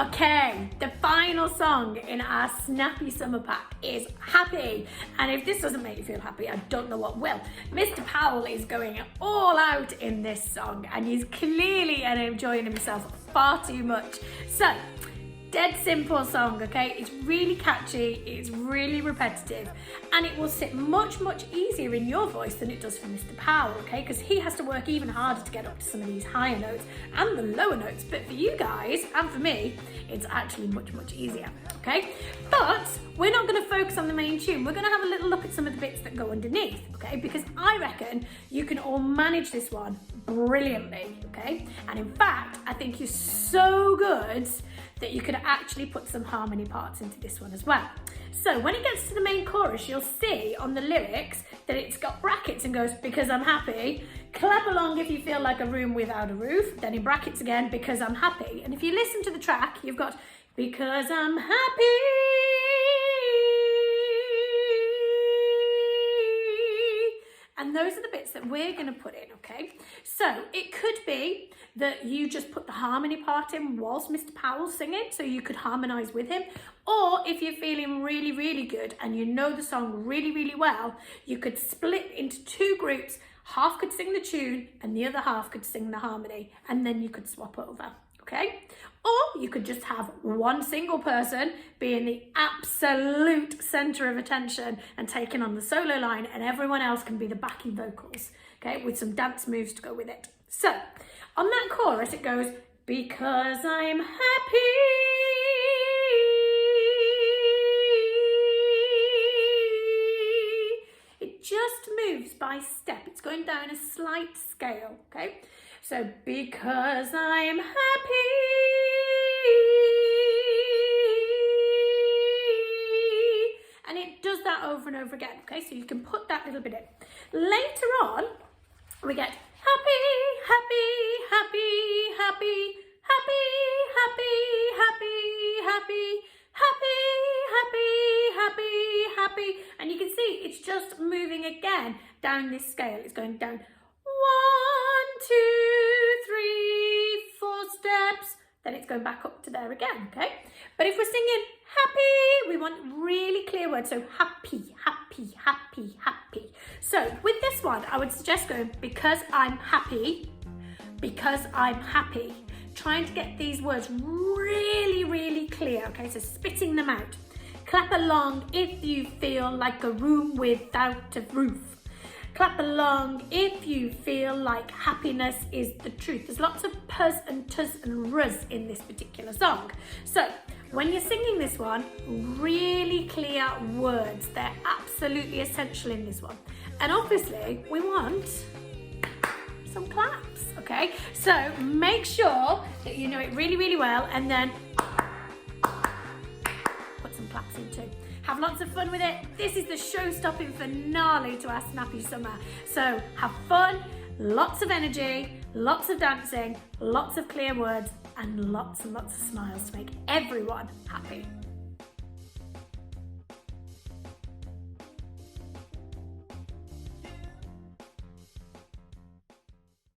Okay, the final song in our Snappy Summer Pack is Happy. And if this doesn't make you feel happy, I don't know what will. Mr. Powell is going all out in this song and he's clearly enjoying himself far too much. So, dead simple song, okay? It's really catchy, it's really repetitive, and it will sit much easier in your voice than it does for Mr. Powell, okay? Because he has to work even harder to get up to some of these higher notes and the lower notes. But for you guys, and for me, it's actually much easier, okay? But we're not gonna focus on the main tune. We're gonna have a little look at some of the bits that go underneath, okay? Because I reckon you can all manage this one brilliantly, okay? And in fact, I think you're so good that you could actually put some harmony parts into this one as well. So when it gets to the main chorus, you'll see on the lyrics that it's got brackets and goes, because I'm happy. Clap along if you feel like a room without a roof. Then in brackets again, because I'm happy. And if you listen to the track, you've got, because I'm happy. And those are the bits that we're going to put in, okay? So it could be that you just put the harmony part in whilst Mr. Powell's singing, so you could harmonise with him. Or if you're feeling really good and you know the song really well, you could split into two groups. Half could sing the tune and the other half could sing the harmony, and then you could swap over, okay? Or you could just have one single person being the absolute centre of attention and taking on the solo line, and everyone else can be the backing vocals, okay, with some dance moves to go with it. So, on that chorus it goes, because I'm happy. It just moves by step. It's going down a slight scale, okay? So, because I'm happy. And it does that over and over again, okay? So you can put that little bit in. Later on, we get happy, happy, happy, happy, happy, happy, happy, happy, happy, happy, happy, happy. And you can see it's just moving again down this scale. It's going down 1, 2, 3, 4 steps. Then it's going back up to there again, okay? But if we're singing happy, we want really clear words. So happy, happy, happy, happy. So with this one, I would suggest going, because I'm happy, because I'm happy. Trying to get these words really clear, okay? So spitting them out. Clap along if you feel like a room without a roof. Clap along if you feel like happiness is the truth. There's lots of pus and tus and rus in this particular song. So when you're singing this one, really clear words. They're absolutely essential in this one. And obviously we want some claps, okay? So make sure that you know it really well, and then put some claps in too. Have lots of fun with it. This is the show-stopping finale to our Snappy Summer. So have fun, lots of energy, lots of dancing, lots of clear words, and lots of smiles to make everyone happy.